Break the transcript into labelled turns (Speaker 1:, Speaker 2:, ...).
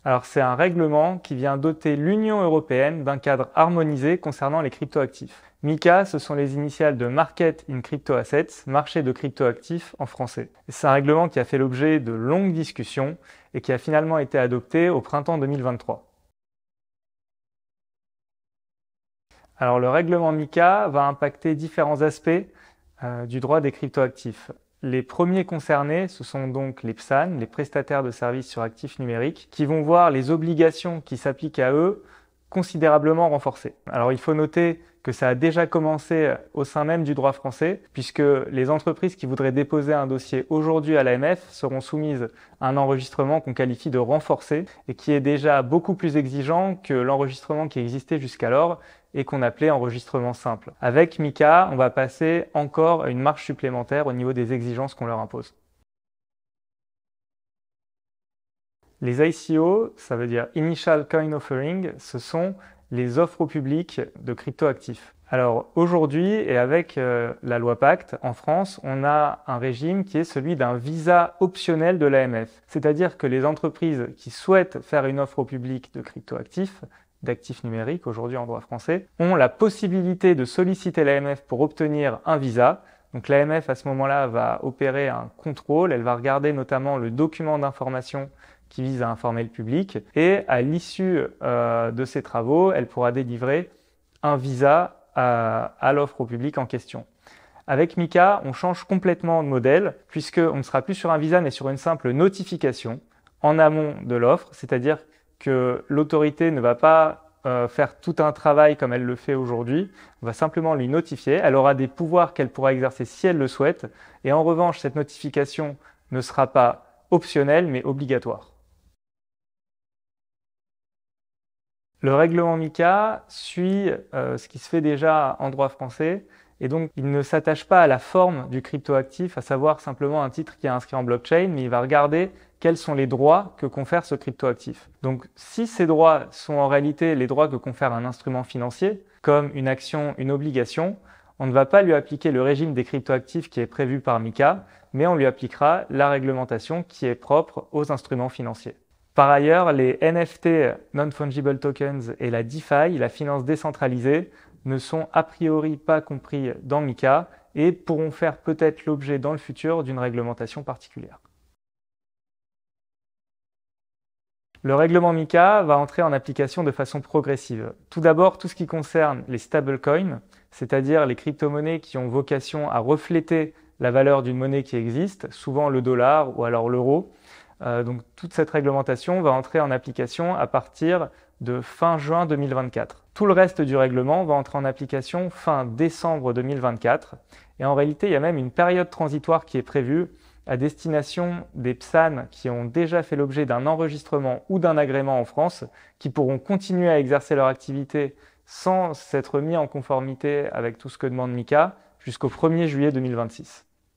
Speaker 1: Alors c'est un règlement qui vient doter l'Union européenne d'un cadre harmonisé concernant les cryptoactifs. MiCA, ce sont les initiales de Market in Crypto Assets, marché de cryptoactifs en français. C'est un règlement qui a fait l'objet de longues discussions et qui a finalement été adopté au printemps 2023. Alors le règlement MiCA va impacter différents aspects du droit des cryptoactifs. Les premiers concernés, ce sont donc les PSAN, les prestataires de services sur actifs numériques, qui vont voir les obligations qui s'appliquent à eux considérablement renforcées. Alors il faut noter que ça a déjà commencé au sein même du droit français, puisque les entreprises qui voudraient déposer un dossier aujourd'hui à l'AMF seront soumises à un enregistrement qu'on qualifie de renforcé et qui est déjà beaucoup plus exigeant que l'enregistrement qui existait jusqu'alors et qu'on appelait enregistrement simple. Avec MiCA, on va passer encore à une marche supplémentaire au niveau des exigences qu'on leur impose. Les ICO, ça veut dire Initial Coin Offering, ce sont les offres au public de cryptoactifs. Alors aujourd'hui, et avec la loi Pacte, en France, on a un régime qui est celui d'un visa optionnel de l'AMF. C'est-à-dire que les entreprises qui souhaitent faire une offre au public de cryptoactifs, d'actifs numériques aujourd'hui en droit français, ont la possibilité de solliciter l'AMF pour obtenir un visa. Donc l'AMF à ce moment-là va opérer un contrôle, elle va regarder notamment le document d'information qui vise à informer le public et à l'issue de ces travaux, elle pourra délivrer un visa à l'offre au public en question. Avec MiCA, on change complètement de modèle puisqu'on ne sera plus sur un visa mais sur une simple notification en amont de l'offre, c'est-à-dire que l'autorité ne va pas faire tout un travail comme elle le fait aujourd'hui, on va simplement lui notifier, elle aura des pouvoirs qu'elle pourra exercer si elle le souhaite, et en revanche, cette notification ne sera pas optionnelle mais obligatoire. Le règlement MiCA suit ce qui se fait déjà en droit français, et donc il ne s'attache pas à la forme du cryptoactif, à savoir simplement un titre qui est inscrit en blockchain, mais il va regarder quels sont les droits que confère ce cryptoactif. Donc si ces droits sont en réalité les droits que confère un instrument financier, comme une action, une obligation, on ne va pas lui appliquer le régime des cryptoactifs qui est prévu par MiCA, mais on lui appliquera la réglementation qui est propre aux instruments financiers. Par ailleurs, les NFT, Non-Fungible Tokens, et la DeFi, la finance décentralisée, ne sont a priori pas compris dans MiCA et pourront faire peut-être l'objet dans le futur d'une réglementation particulière. Le règlement MiCA va entrer en application de façon progressive. Tout d'abord, tout ce qui concerne les stablecoins, c'est-à-dire les crypto-monnaies qui ont vocation à refléter la valeur d'une monnaie qui existe, souvent le dollar ou alors l'euro. Donc toute cette réglementation va entrer en application à partir de fin juin 2024. Tout le reste du règlement va entrer en application fin décembre 2024. Et en réalité, il y a même une période transitoire qui est prévue à destination des PSAN qui ont déjà fait l'objet d'un enregistrement ou d'un agrément en France, qui pourront continuer à exercer leur activité sans s'être mis en conformité avec tout ce que demande MiCA jusqu'au 1er juillet 2026.